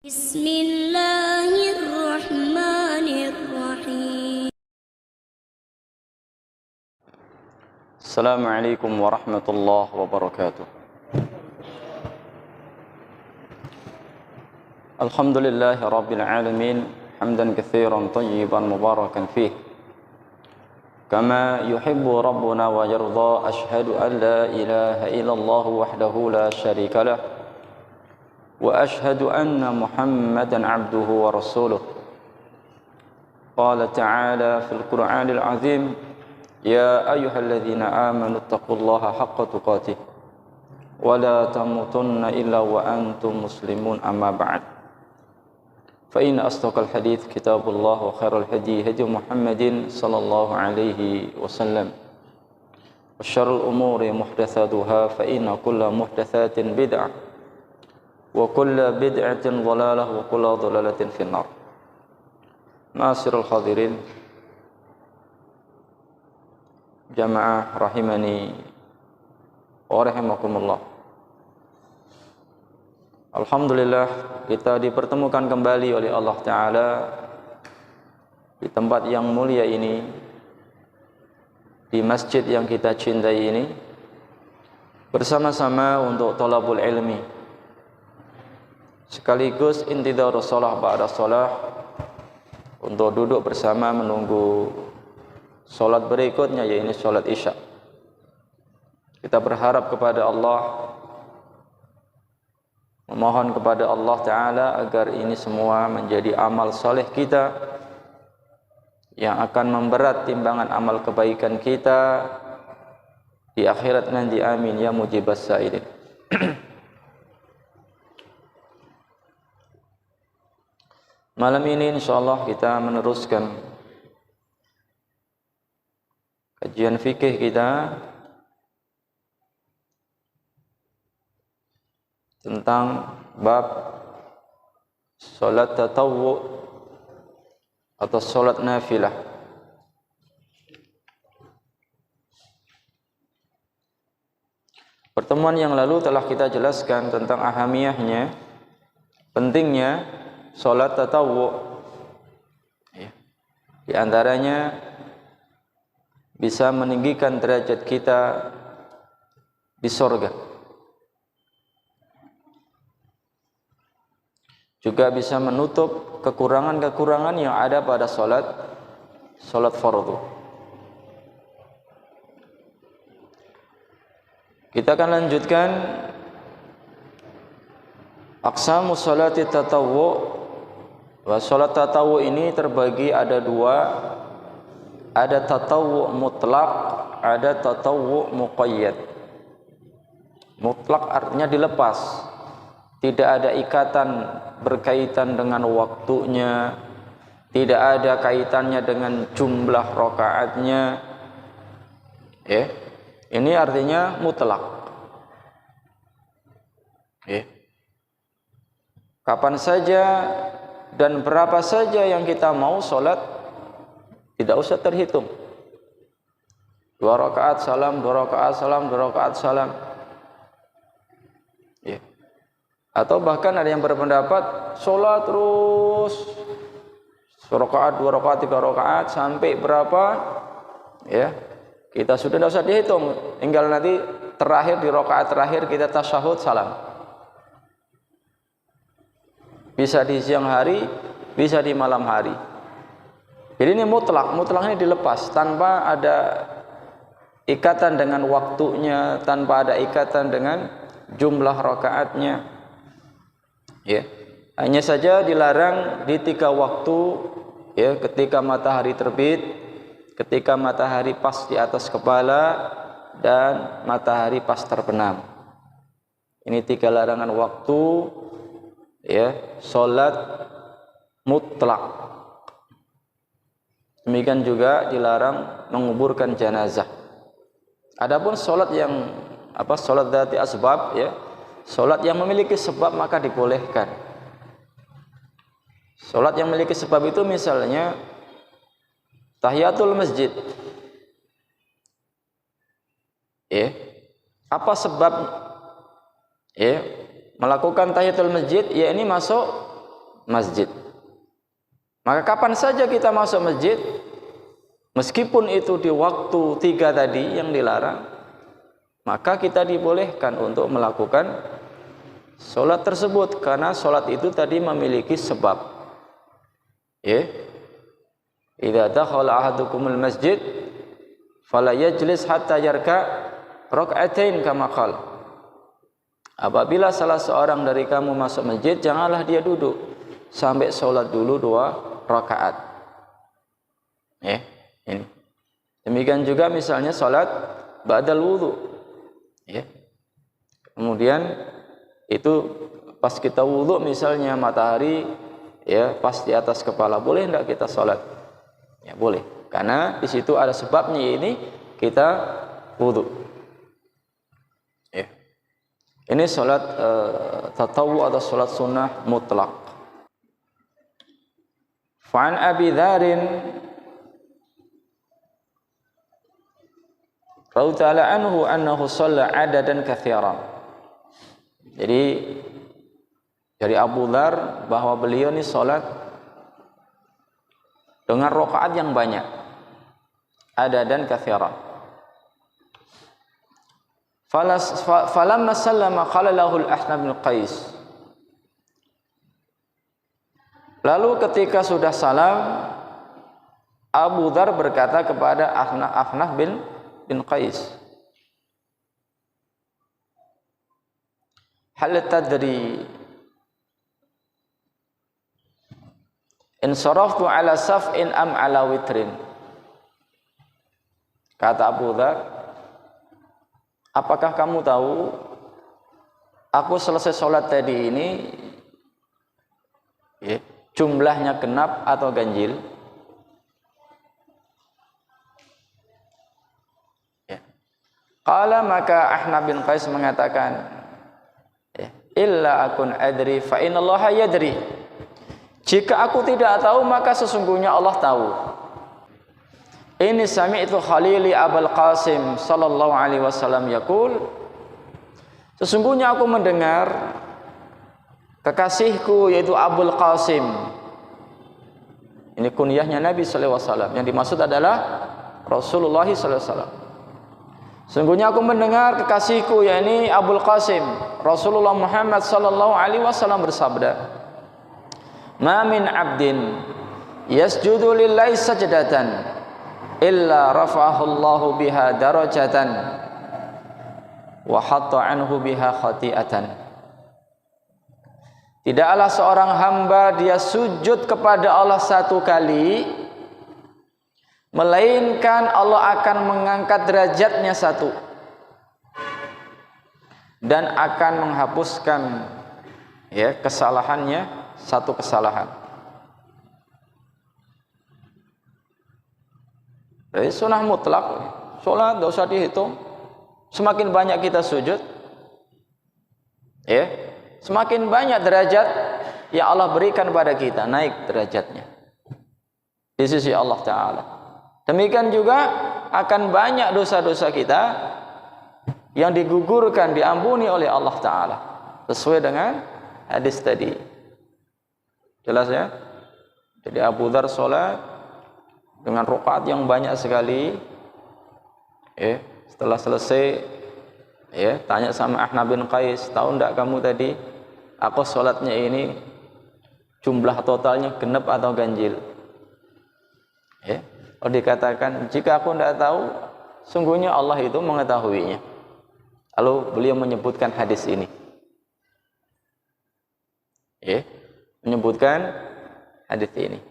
Bismillahirrahmanirrahim. Assalamualaikum warahmatullahi wabarakatuh. Alhamdulillahi rabbil alamin, hamdan katsiran tayyiban mubarakan fih, kama yuhibbu rabbuna wa yarda. Ashhadu an la ilaha illallah wahdahu la syarika lah, wa ashhadu anna Muhammadan abduhu wa rasuluh. Qala ta'ala fil Qur'anil azim, ya ayyuhalladzina amanu taqullaha haqqa tuqatih wa la tamutunna illa wa antum muslimun, amma ba'd. Fa inna asdaqal hadits kitabullah wa khairal hadi hadi Muhammadin sallallahu alaihi wasallam, wa syarrul umuri muhdatsatuha, fa inna kulla muhdatsatin bid'ah wa kulla bid'atin dhalalah wa kulla dhalalatin finnar. Ma'asyiral hadirin jamaah rahimani wa rahimakumullah. Alhamdulillah, kita dipertemukan kembali oleh Allah Ta'ala di tempat yang mulia ini, di masjid yang kita cintai ini, bersama-sama untuk thalabul ilmi, sekaligus intidharus shalah ba'da shalah, untuk duduk bersama menunggu salat berikutnya, yaitu salat Isya. Kita berharap kepada Allah, memohon kepada Allah Ta'ala agar ini semua menjadi amal soleh kita yang akan memberat timbangan amal kebaikan kita di akhirat nanti. Amin ya mujibas sa'ilin. Malam ini insyaallah kita meneruskan kajian fikih kita tentang bab salat tatawwu atau salat nafilah. Pertemuan yang lalu telah kita jelaskan tentang ahamiyahnya, pentingnya salat tatawwu. Di antaranya bisa meninggikan derajat kita di surga, juga bisa menutup kekurangan-kekurangan yang ada pada salat fardu. Kita akan lanjutkan aqsamu salati tatawwu. Salat tatawwu ini terbagi ada dua, ada tatawwu mutlak, ada tatawwu muqayyad. Mutlak artinya dilepas, tidak ada ikatan berkaitan dengan waktunya, tidak ada kaitannya dengan jumlah rakaatnya. Ini artinya mutlak. Kapan saja dan berapa saja yang kita mau sholat, tidak usah terhitung. 2 rakaat salam, 2 rakaat salam, 2 rakaat salam. Atau bahkan ada yang berpendapat sholat terus 1 rakaat, 2 rakaat, 3 rakaat sampai berapa, kita sudah tidak usah dihitung, tinggal nanti terakhir di rakaat terakhir kita tasyahud salam. Bisa di siang hari, bisa di malam hari. Jadi ini mutlak ini dilepas tanpa ada ikatan dengan waktunya, tanpa ada ikatan dengan jumlah rakaatnya. Hanya saja dilarang di 3 waktu, ketika matahari terbit, ketika matahari pas di atas kepala, dan matahari pas terbenam. Ini 3 larangan waktu, salat mutlak. Demikian juga dilarang menguburkan jenazah. Adapun salat yang salat dzati asbab, salat yang memiliki sebab maka dibolehkan. Salat yang memiliki sebab itu misalnya tahiyatul masjid. Apa sebab melakukan tahiyatul masjid? Ya, ini masuk masjid. Maka kapan saja kita masuk masjid, meskipun itu di waktu 3 tadi yang dilarang, maka kita dibolehkan untuk melakukan sholat tersebut, karena sholat itu tadi memiliki sebab. Ya, idza dakhala ahadukumul masjid fala yajlis hatta yarka rak'atain kama qala. Apabila salah seorang dari kamu masuk masjid, janganlah dia duduk sampai sholat dulu 2 rakaat. Ya, ini. Demikian juga misalnya sholat ba'dal wudu. Ya. Kemudian itu pas kita wudu misalnya matahari ya pas di atas kepala, boleh enggak kita sholat? Ya boleh, karena di situ ada sebabnya, ini kita wudu. Ya. Ini sholat tatawwu atau sholat sunnah mutlak. Fa'an Abi Dharin radhiyallahu ta'ala anhu annahu shalla adadan katsiran. Jadi dari Abu Dzar bahwa beliau ini sholat dengan rakaat yang banyak, adadan katsiran. Falamma sallama qala lahu al-Ahnaf bin Qais. Lalu ketika sudah salam, Abu Dzar berkata kepada Ahnaf bin Qais, hal tadri in saraftu ala saf'in am ala witrin. Kata Abu Dzar, apakah kamu tahu aku selesai sholat tadi ini ya, jumlahnya genap atau ganjil? Ya. Qala, maka Ahnaf bin Qais mengatakan, ya, illa akun adri fa innallaha yadri. Jika aku tidak tahu, maka sesungguhnya Allah tahu. Ini sami'tu Khalili Abul Qasim sallallahu alaihi wasallam yaqul, sesungguhnya aku mendengar kekasihku yaitu Abul Qasim. Ini kunyahnya Nabi sallallahu alaihi wasallam. Yang dimaksud adalah Rasulullah sallallahu alaihi wasallam. Sesungguhnya aku mendengar kekasihku yakni Abul Qasim, Rasulullah Muhammad sallallahu alaihi wasallam bersabda, ma min abdin yasjudu lillahi sajdatan illa rafa'ahu Allahu biha darajatan wa hatta anhu biha khati'atan. Tidaklah seorang hamba dia sujud kepada Allah 1 kali, melainkan Allah akan mengangkat derajatnya 1 dan akan menghapuskan ya kesalahannya 1 kesalahan. Jadi sunnah mutlak, sholat tidak usah dihitung. Semakin banyak kita sujud, ya, semakin banyak derajat yang Allah berikan pada kita, naik derajatnya di sisi Allah Ta'ala. Demikian juga akan banyak dosa-dosa kita yang digugurkan, diampuni oleh Allah Ta'ala, sesuai dengan hadis tadi. Jelas ya? Jadi Abu Dzar sholat dengan rakaat yang banyak sekali. Ya, setelah selesai, ya, tanya sama Ahnaf bin Qais, tahu enggak kamu tadi aku sholatnya ini jumlah totalnya genap atau ganjil? Ya, kalau dikatakan jika aku tidak tahu, sungguhnya Allah itu mengetahuinya. Lalu beliau menyebutkan hadis ini. Ya, menyebutkan hadis ini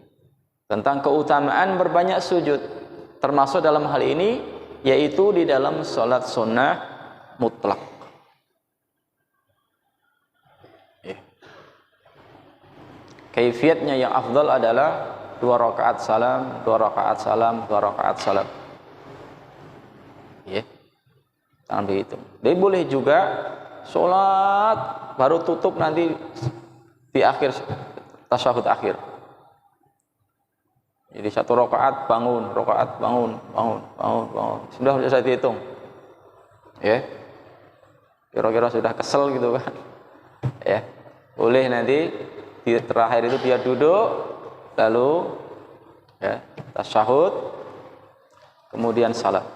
tentang keutamaan berbanyak sujud, termasuk dalam hal ini yaitu di dalam sholat sunnah mutlak. Kaifiatnya yang afdal adalah 2 rakaat salam, 2 rakaat salam, 2 rakaat salam. Ya, jangan begitu. Jadi boleh juga sholat baru tutup nanti di akhir tasyahud akhir. Jadi 1 rakaat bangun, rakaat bangun. Sudah saya hitung. Ya. Kira-kira sudah kesel gitu kan. Ya. Boleh nanti di terakhir itu dia duduk, lalu ya, tasyahud, kemudian salat.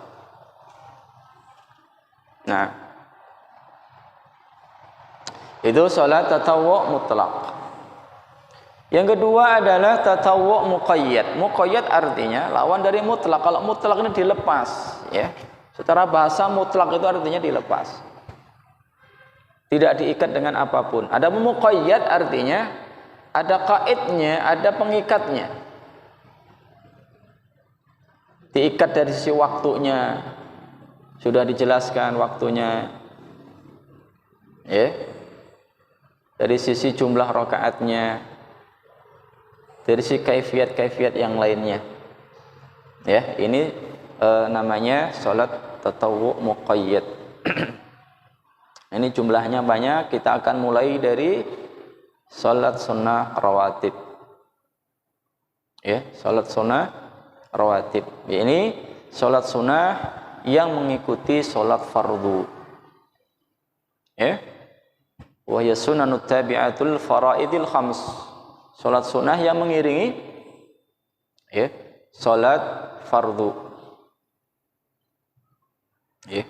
Nah, itu salat tatawwu mutlak. Yang kedua adalah tatawwu muqayyad. Muqayyad artinya lawan dari mutlak. Kalau mutlak ini dilepas, ya. Secara bahasa mutlak itu artinya dilepas. Tidak diikat dengan apapun. Ada muqayyad artinya ada kaidnya, ada pengikatnya. Diikat dari sisi waktunya. Sudah dijelaskan waktunya. Ya. Dari sisi jumlah rakaatnya. Dari sisi kaifiat yang lainnya. Ya, ini namanya salat tatawwu muqayyad. Ini jumlahnya banyak. Kita akan mulai dari salat sunnah rawatib. Ya, salat sunnah rawatib. Ini salat sunnah yang mengikuti salat fardu. Ya. Wa hiya sunanut tabi'atul faraidil khams. Salat sunnah yang mengiringi ya, salat fardu. Ya.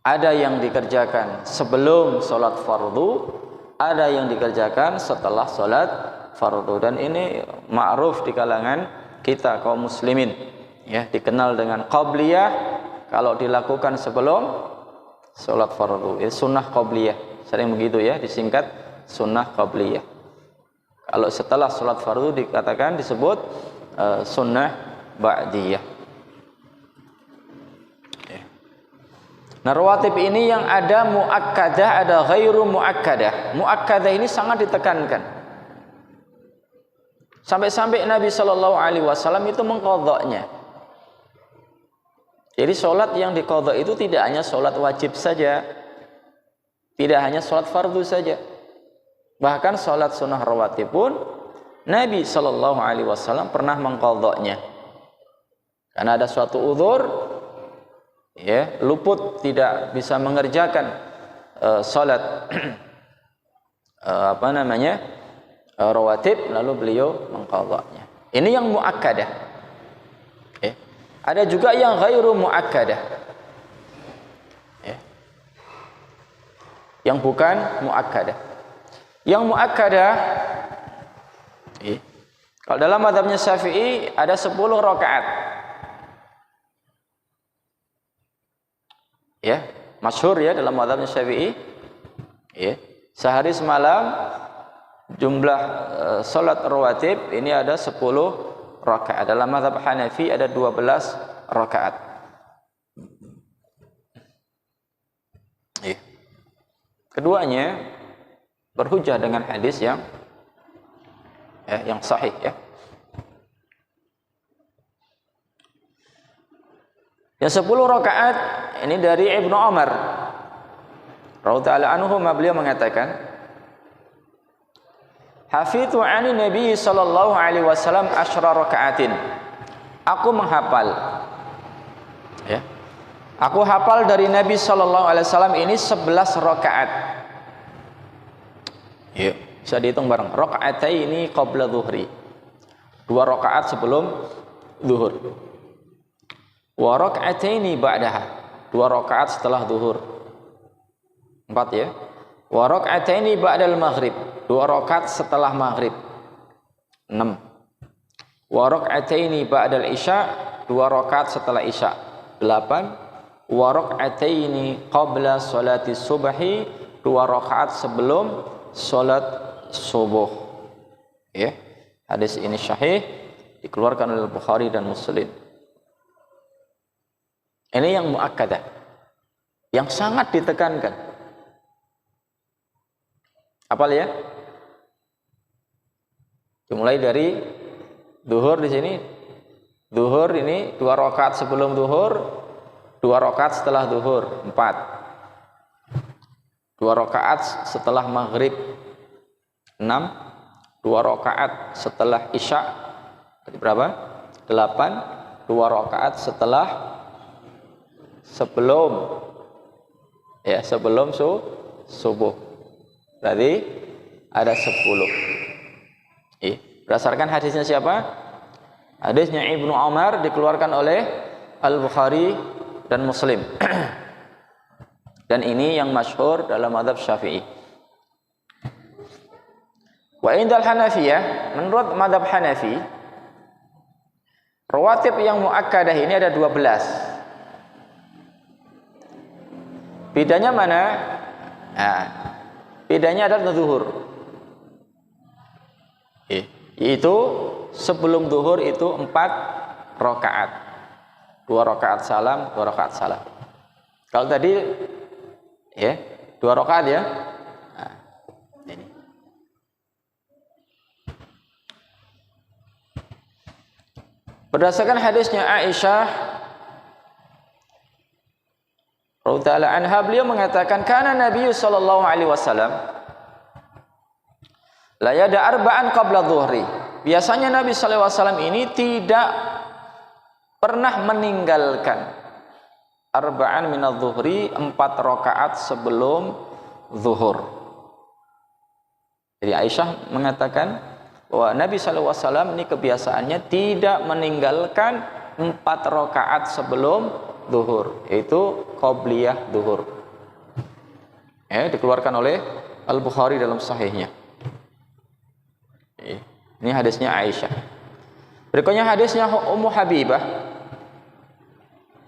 Ada yang dikerjakan sebelum salat fardu, ada yang dikerjakan setelah salat fardu, dan ini ma'ruf di kalangan kita kaum muslimin. Ya, dikenal dengan qabliyah kalau dilakukan sebelum salat fardu. Itu sunnah qabliyah. Sering begitu ya, disingkat sunnah qabliyah. Kalau setelah salat fardu dikatakan disebut sunnah ba'diyah. Nah, rawatib ini yang ada muakkadah, ada ghairu muakkadah. Muakkadah ini sangat ditekankan. Sampai-sampai Nabi Shallallahu Alaihi Wasallam itu mengqadha'nya. Jadi salat yang diqadha itu tidak hanya salat wajib saja, tidak hanya salat fardu saja. Bahkan salat sunnah rawatib pun Nabi Shallallahu Alaihi Wasallam pernah mengqadha'nya. Karena ada suatu udzur, ya, luput tidak bisa mengerjakan salat rawatib, lalu beliau mengqadha'nya. Ini yang muakkadah. Ya. Ada juga yang ghairu muakkadah. Ya. Yang bukan muakkadah. Yang muakkadah, ya, kalau dalam mazhabnya Syafi'i ada 10 rakaat. Ya, masyhur ya dalam mazhabnya Syafi'i. Ya, sehari semalam jumlah salat rawatib ini ada 10 rakaat. Dalam mazhab Hanafi ada 12 rakaat. Ya. Keduanya berhujjah dengan hadis yang sahih ya. Yang 10 rakaat ini dari Ibnu Umar radhiyallahu anhu, beliau mengatakan, hafidhu 'ani Nabi sallallahu alaihi wasallam 10 rakaatin. Aku menghafal, ya. Aku hafal dari Nabi sallallahu alaihi wasallam ini 11 rakaat. Ya, bisa dihitung bareng. Raka'ataini qabla dhuhri. 2 rakaat sebelum zuhur. Wa raka'ataini ba'daha. 2 rakaat setelah zuhur. 4 ya. Wa raka'ataini ba'dal maghrib. 2 rakaat setelah maghrib. 6. Wa raka'ataini ba'dal isya. 2 rakaat setelah isya. 8. Wa raka'ataini qabla salati subhi. 2 rakaat sebelum salat subuh. Ya. Hadis ini sahih, dikeluarkan oleh Bukhari dan Muslim. Ini yang muakkadah, yang sangat ditekankan. Apal ya? Dimulai dari zuhur di sini. Zuhur ini 2 rakaat sebelum zuhur, 2 rakaat setelah zuhur, 4. 2 rakaat setelah maghrib, 6. 2 rakaat setelah isya, berapa? 8. 2 rakaat sebelum subuh. Berarti ada 10. Berdasarkan hadisnya siapa? Hadisnya Ibnu Umar, dikeluarkan oleh Al-Bukhari dan Muslim. Dan ini yang masyhur dalam mazhab Syafi'i. Wa indal Hanafiyah, menurut mazhab Hanafi, rawatib yang muakkadah ini ada 12. Bedanya mana? Nah, bedanya adalah zuhur. Yaitu sebelum zuhur itu 4 rakaat. 2 rakaat salam, 2 rakaat salam. Kalau tadi 2 rakaat ya. Nah, ini. Berdasarkan hadisnya Aisyah radhiyallahu anha, beliau mengatakan kana Nabi sallallahu alaihi wasallam la yada arba'an qabla dhuhri. Biasanya Nabi sallallahu alaihi wasallam ini tidak pernah meninggalkan arba'an minadh dhuhri, 4 rakaat sebelum zuhur. Jadi Aisyah mengatakan bahwa Nabi sallallahu alaihi wasallam ini kebiasaannya tidak meninggalkan 4 rakaat sebelum zuhur, yaitu qabliyah zuhur. Dikeluarkan oleh Al-Bukhari dalam sahihnya. Ini hadisnya Aisyah. Berikutnya hadisnya Ummu Habibah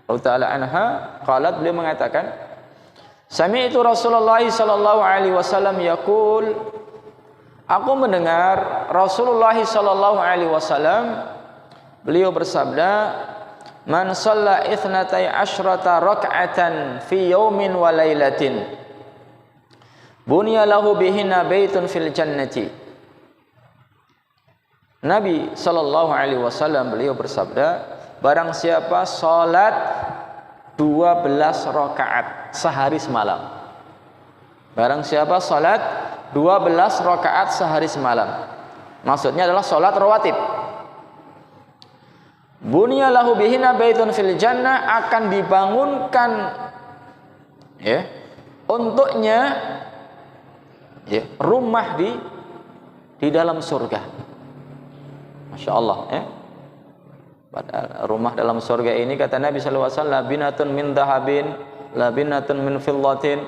radhiyallahu anha, qalat, beliau mengatakan, sami'tu Rasulullah sallallahu alaihi wasallam yaqul, aku mendengar Rasulullah sallallahu alaihi wasallam beliau bersabda, man shalla 12 rak'atan fi yaumin wa lailatin bunya lahu bihinna baitun fil jannati. Nabi sallallahu alaihi wasallam beliau bersabda, barang siapa salat 12 rakaat sehari semalam. Barang siapa salat 12 rakaat sehari semalam. Maksudnya adalah salat rawatib. Bunya lahu bihina baitun fil jannah, akan dibangunkan untuknya rumah di dalam surga. Masya Allah, rumah dalam surga ini, kata Nabi sallallahu alaihi wasallam, binatun min dahabin, labinatun min fiddatin,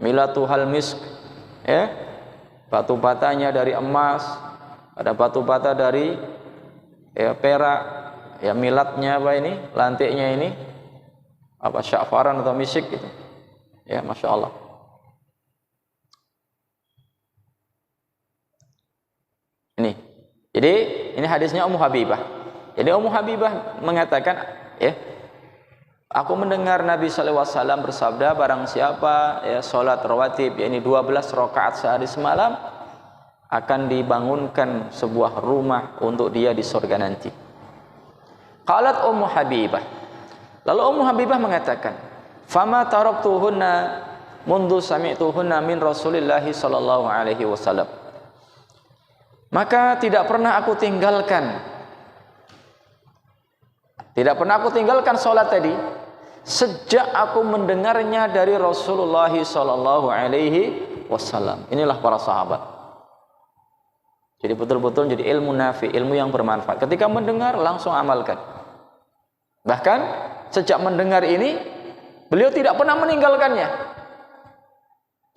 milatuhal misk. Batu batanya dari emas, ada batu bata dari perak, milatnya apa ini, lantiknya ini apa, syafaran atau misik gitu. Masya Allah. Jadi ini hadisnya Ummu Habibah. Jadi Ummu Habibah mengatakan, aku mendengar Nabi sallallahu alaihi wasallam bersabda, barang siapa salat rawatib, yakni 12 rakaat sehari semalam, akan dibangunkan sebuah rumah untuk dia di surga nanti. Qalat Ummu Habibah. Lalu Ummu Habibah mengatakan, fama taraktuhunna mundu sami'tuhunna min Rasulillah sallallahu alaihi wasallam. Maka tidak pernah aku tinggalkan sholat tadi sejak aku mendengarnya dari Rasulullah sallallahu alaihi wasallam. Inilah para sahabat. Jadi betul-betul jadi ilmu nafi, ilmu yang bermanfaat. Ketika mendengar langsung amalkan. Bahkan sejak mendengar ini beliau tidak pernah meninggalkannya.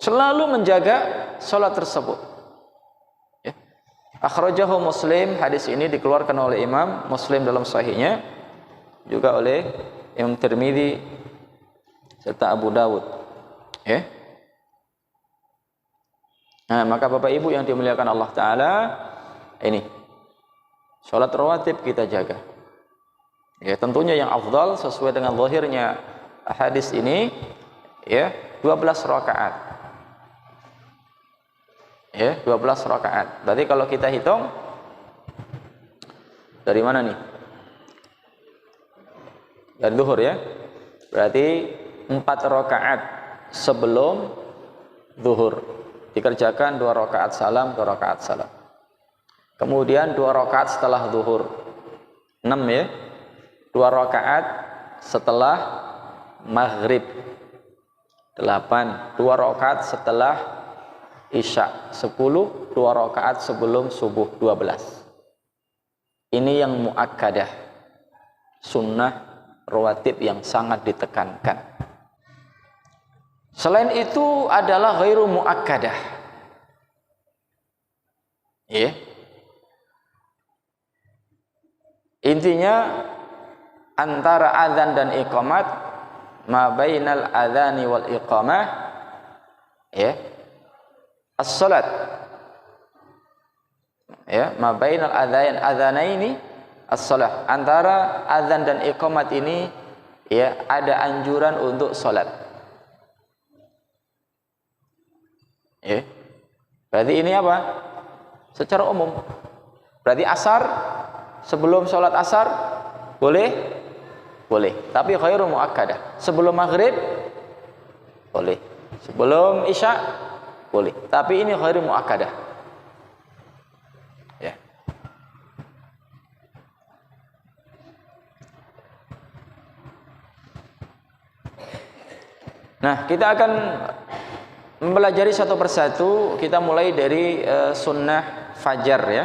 Selalu menjaga sholat tersebut. Akhrajahu Muslim, hadis ini dikeluarkan oleh Imam Muslim dalam sahihnya, juga oleh Imam Tirmidzi serta Abu Dawud. Nah, maka Bapak Ibu yang dimuliakan Allah Ta'ala, ini sholat rawatib kita jaga. Tentunya yang afdal sesuai dengan zahirnya hadis ini 12 rakaat. 12 rakaat. Berarti kalau kita hitung dari mana nih? Dari zuhur ya. Berarti 4 rakaat sebelum zuhur. Dikerjakan 2 rakaat salam, 2 rakaat salam. Kemudian 2 rakaat setelah zuhur. 6 ya. 2 rakaat setelah maghrib. 8. 2 rakaat setelah Isya 10, 2 rakaat sebelum subuh 12. Ini yang muakkadah, sunnah rawatib yang sangat ditekankan. Selain itu adalah ghairu muakkadah. Ya. Intinya antara azan dan iqamat, ma bainal adzani wal iqamah, ya, as-salat. Ya, ma bainal adzanaini as-salat. Antara azan dan iqamat ini ya ada anjuran untuk salat. Ya. Berarti ini apa? Secara umum. Berarti asar, sebelum sholat asar boleh? Boleh. Tapi ghairu muakkadah. Sebelum maghrib boleh. Sebelum isya boleh. Tapi ini ghairu muakkadah. Ya. Nah, kita akan mempelajari satu persatu. Kita mulai dari sunnah fajar ya.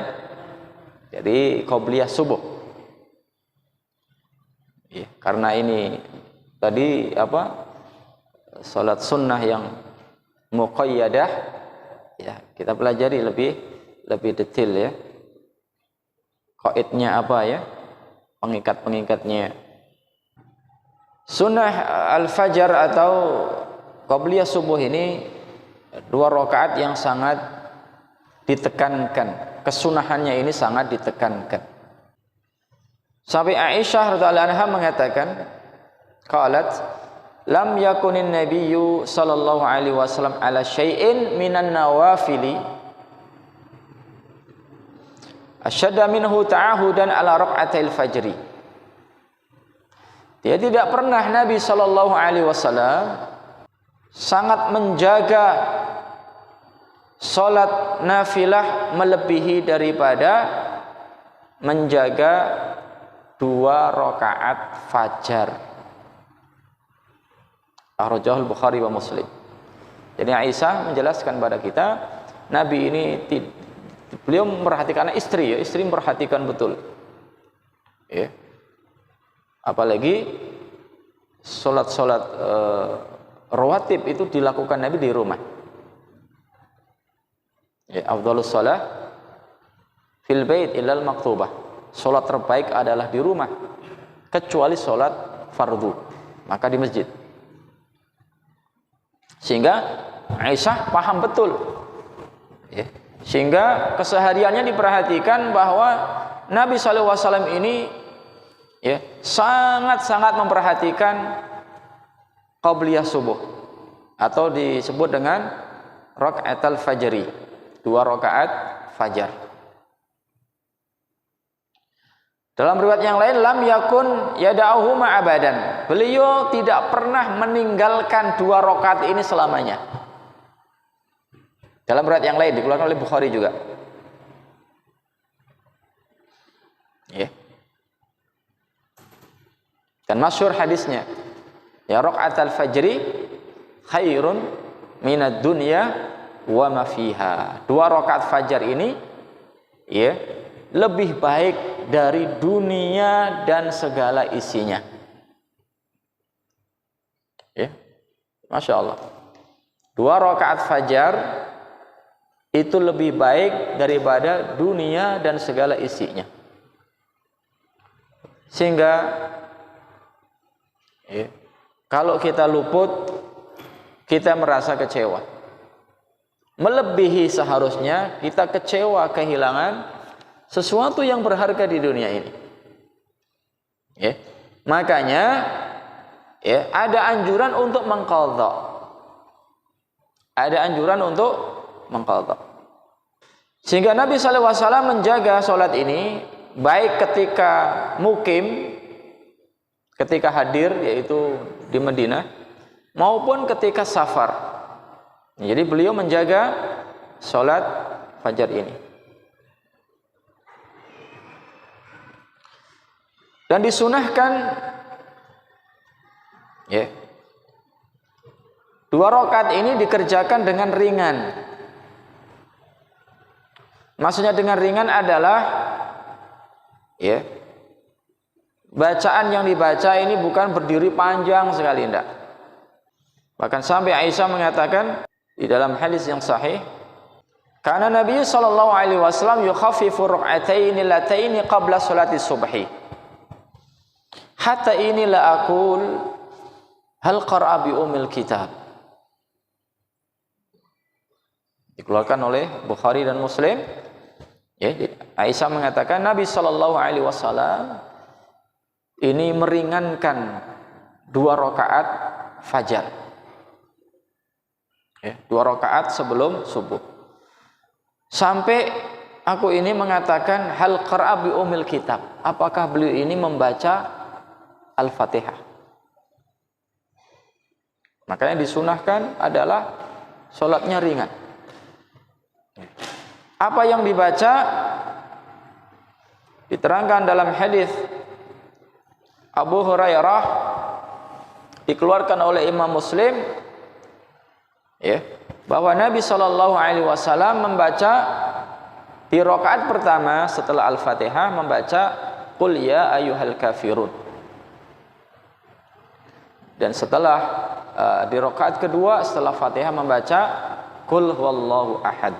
Jadi qobliyah subuh. Ya, karena ini tadi salat sunnah yang muqayyadah ya, kita pelajari lebih detail ya. Qaidnya apa ya? Pengikat-pengikatnya. Sunnah al-fajar atau qobliyah subuh ini 2 rakaat yang sangat ditekankan. Kesunahannya ini sangat ditekankan. Sampai Aisyah radhiyallahu anha mengatakan, qalat lam yakunin nabiyyu sallallahu alaihi wasallam ala syai'in minan nawafili asyadda minhu ta'ahudan ala raq'atil fajri. Dia tidak pernah Nabi sallallahu alaihi wasallam sangat menjaga salat nafilah melebihi daripada menjaga 2 rakaat fajar. Akhrajahu Bukhari wa Muslim. Jadi Aisyah menjelaskan pada kita, Nabi ini beliau memperhatikan istri ya, istri memperhatikan betul. Ya. Apalagi salat-salat rawatib itu dilakukan Nabi di rumah. Ya, afdhalus shalah fil bait illal maktubah. Salat terbaik adalah di rumah kecuali salat fardu, maka di masjid. Sehingga Aisyah paham betul. Ya. Sehingga kesehariannya diperhatikan bahwa Nabi SAW ini ya sangat-sangat memperhatikan qobliyah subuh atau disebut dengan raka'atul fajri, 2 rakaat fajar. Dalam riwayat yang lain, lam yakun yada'uhu ma'abadan. Beliau tidak pernah meninggalkan 2 rakaat ini selamanya. Dalam riwayat yang lain dikeluarkan oleh Bukhari juga. Ya. Dan masyhur hadisnya, ya raka'atul fajri khairun minad dunya wa ma fiha. 2 rakaat fajar ini ya lebih baik dari dunia dan segala isinya. Ya. Masya Allah. 2 rakaat fajar itu lebih baik daripada dunia dan segala isinya. Sehingga ya, kalau kita luput, kita merasa kecewa. Melebihi seharusnya kita kecewa kehilangan sesuatu yang berharga di dunia ini. Ya. Makanya ya, ada anjuran untuk mengqadha. Ada anjuran untuk mengqadha. Sehingga Nabi SAW menjaga sholat ini baik ketika mukim, ketika hadir yaitu di Madinah, maupun ketika safar. Jadi beliau menjaga sholat fajar ini. Dan disunahkan ya 2 rakaat ini dikerjakan dengan ringan. Maksudnya dengan ringan adalah ya, bacaan yang dibaca ini bukan berdiri panjang sekali, enggak. Bahkan sampai Aisyah mengatakan di dalam hadis yang sahih, karena Nabi sallallahu alaihi wasallam yukhaffifu rak'ataini lataini qabla salati subhi. Hatta ini la aqul hal qara'a bi ummil kitab. Dikeluarkan oleh Bukhari dan Muslim. Ya, Aisyah mengatakan Nabi sallallahu alaihi wasallam ini meringankan 2 rakaat fajar. Ya, 2 rakaat sebelum subuh. Sampai aku ini mengatakan hal qara'a bi ummil kitab. Apakah beliau ini membaca Al-Fatihah? Makanya disunahkan adalah sholatnya ringan. Apa yang dibaca diterangkan dalam hadis Abu Hurairah dikeluarkan oleh Imam Muslim, ya, bahwa Nabi sallallahu alaihi wasallam membaca di rakaat pertama setelah Al-Fatihah membaca Qul ya ayyuhal kafirun. Dan setelah di rakaat kedua setelah Fatihah membaca Qul huwallahu ahad.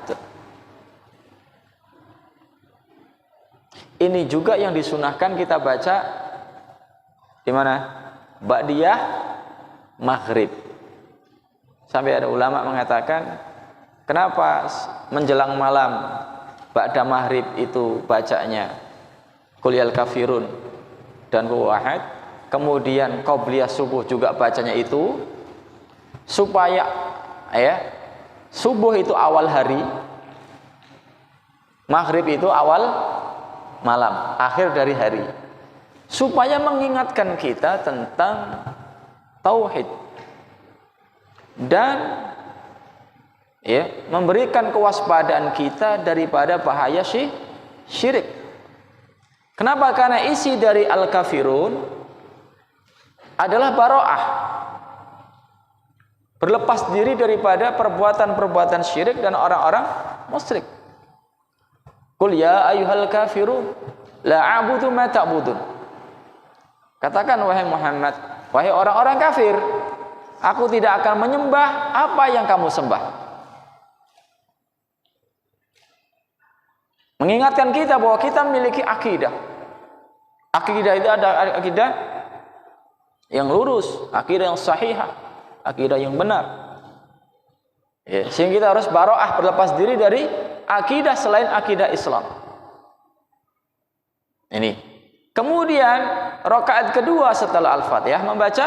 Ini juga yang disunahkan kita baca di mana? Ba'diyah maghrib. Sampai ada ulama mengatakan, kenapa menjelang malam ba'da maghrib itu bacanya Qul yal kafirun dan Qul ahad, kemudian qabliyah subuh juga bacanya itu, supaya ya, subuh itu awal hari, maghrib itu awal malam, akhir dari hari, supaya mengingatkan kita tentang tauhid dan ya, memberikan kewaspadaan kita daripada bahaya syirik. Kenapa? Karena isi dari Al-Kafirun adalah bara'ah, berlepas diri daripada perbuatan-perbuatan syirik dan orang-orang musyrik. Qul ya ayyuhal kafirun la a'budu ma ta'budun. Katakan wahai Muhammad, wahai orang-orang kafir, aku tidak akan menyembah apa yang kamu sembah. Mengingatkan kita bahwa kita memiliki akidah. Akidah itu ada akidah yang lurus, akidah yang sahihah, akidah yang benar. Ya, sehingga kita harus bara'ah, berlepas diri dari akidah selain akidah Islam. Ini. Kemudian rakaat kedua setelah Al-Fatihah membaca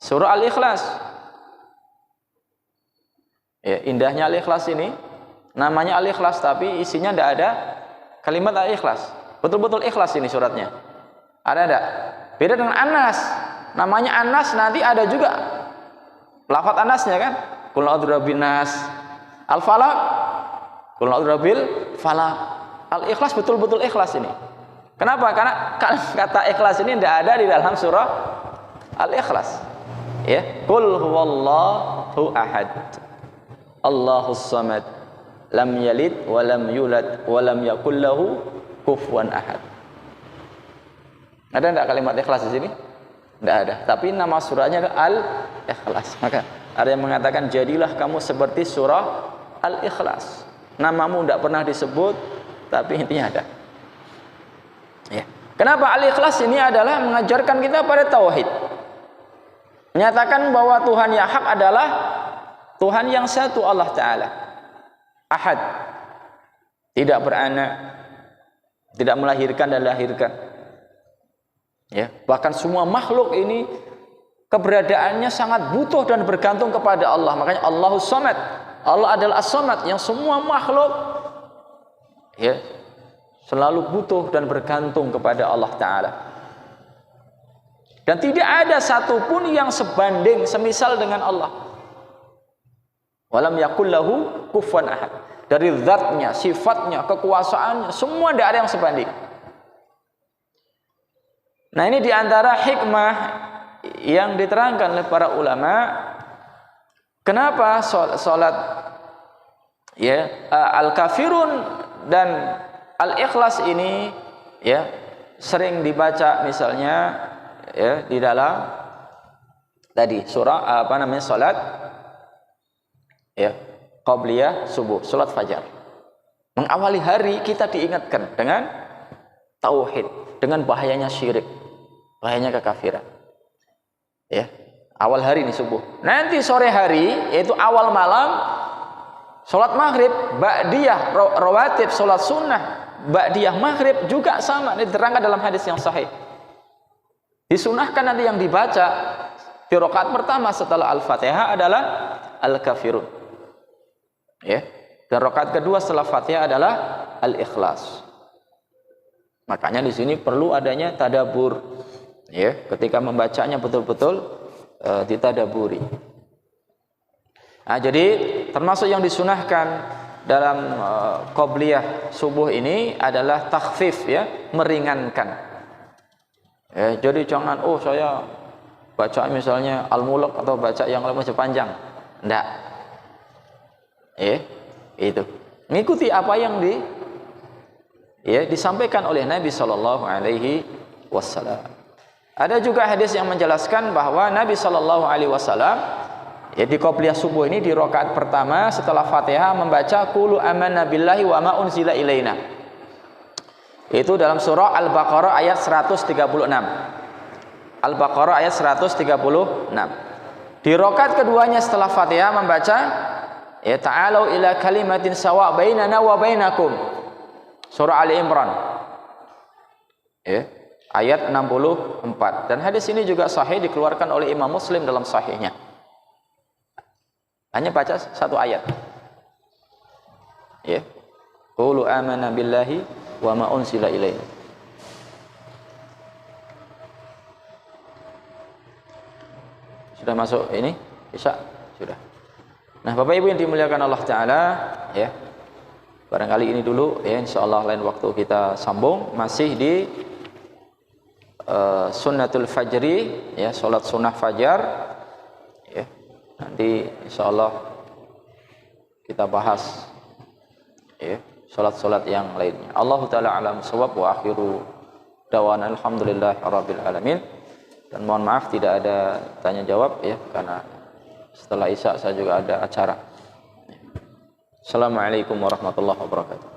surah Al-Ikhlas. Ya, indahnya Al-Ikhlas ini, namanya Al-Ikhlas tapi isinya tidak ada kalimat Al-Ikhlas. Betul-betul ikhlas ini suratnya. Ada enggak? Beda dengan Anas. Namanya Anas, nanti ada juga lafaz Anasnya kan? Qul a'udzu birabbin nas. Al-Falaq, Qul a'udzu birabbil falaq. Al-Ikhlas betul-betul ikhlas ini. Kenapa? Karena kata ikhlas ini tidak ada di dalam surah Al-Ikhlas. Ya, Qul huwallahu ahad. Allahus samad. Lam yalid wa lam yulad wa lam yakul lahu kufuwan ahad. Ada enggak kalimat ikhlas di sini? Tidak ada. Tapi nama surahnya adalah Al-Ikhlas. Maka ada yang mengatakan jadilah kamu seperti surah Al-Ikhlas. Namamu tidak pernah disebut, tapi intinya ada. Ya. Kenapa Al-Ikhlas ini adalah mengajarkan kita pada tauhid. Menyatakan bahwa Tuhan yang hak adalah Tuhan yang satu, Allah Ta'ala. Ahad. Tidak beranak, tidak melahirkan dan lahirkan. Ya, bahkan semua makhluk ini keberadaannya sangat butuh dan bergantung kepada Allah. Makanya Allahus Samad. Allah adalah As-Samad yang semua makhluk ya, selalu butuh dan bergantung kepada Allah Ta'ala. Dan tidak ada satupun yang sebanding semisal dengan Allah. Walam yakul lahu kufuwan ahad. Dari zatnya, sifatnya, kekuasaannya, semua tidak ada yang sebanding. Nah, ini diantara hikmah yang diterangkan oleh para ulama. Kenapa sholat Ya, al-kafirun dan al-ikhlas ini ya sering dibaca misalnya ya di dalam tadi surah salat ya qabliyah subuh, salat fajar. Mengawali hari kita diingatkan dengan tauhid, dengan bahayanya syirik, bahayanya kekafiran. Ya, awal hari ini subuh. Nanti sore hari yaitu awal malam salat maghrib, ba'diyah rawatib, salat sunnah, ba'diyah maghrib juga sama, diterangkan dalam hadis yang sahih. Disunahkan nanti yang dibaca di rakaat pertama setelah Al-Fatihah adalah Al-Kafirun. Ya. Dan rakaat kedua setelah Fatihah adalah Al-Ikhlas. Makanya di sini perlu adanya tadabbur. Ya, ketika membacanya betul-betul ditadaburi. Nah, jadi termasuk yang disunahkan dalam qobliyah subuh ini adalah takhfif ya, meringankan. Ya, jadi jangan saya baca misalnya Al-Mulk atau baca yang lebih panjang. Enggak. Itu. Mengikuti apa yang disampaikan oleh Nabi sallallahu alaihi wasallam. Ada juga hadis yang menjelaskan bahwa Nabi sallallahu alaihi wasallam di qobliyah subuh ini di rakaat pertama setelah Fatihah membaca qulu amanna billahi wa ma unzila ilaina. Itu dalam surah Al-Baqarah ayat 136. Al-Baqarah ayat 136. Di rakaat keduanya setelah Fatihah membaca ya ta'alu ila kalimatin sawa bainana wa bainakum. Surah Ali Imran. Ya, ayat 64. Dan hadis ini juga sahih dikeluarkan oleh Imam Muslim dalam sahihnya. Hanya baca satu ayat. Ya. Qulu amanna billahi wa ma unzila ilaina. Sudah masuk ini? Isya? Sudah. Nah, Bapak Ibu yang dimuliakan Allah Ta'ala, ya. Barangkali ini dulu ya, insyaallah lain waktu kita sambung masih di sunnatul fajri ya, salat sunnah fajar. Ya. Nanti insyaallah kita bahas ya, salat-salat yang lainnya. Allahu Ta'ala alam shawab wa akhiru dawana alhamdulillahirabbil alamin. Dan mohon maaf tidak ada tanya jawab ya, karena setelah Isya saya juga ada acara. Assalamualaikum warahmatullahi wabarakatuh.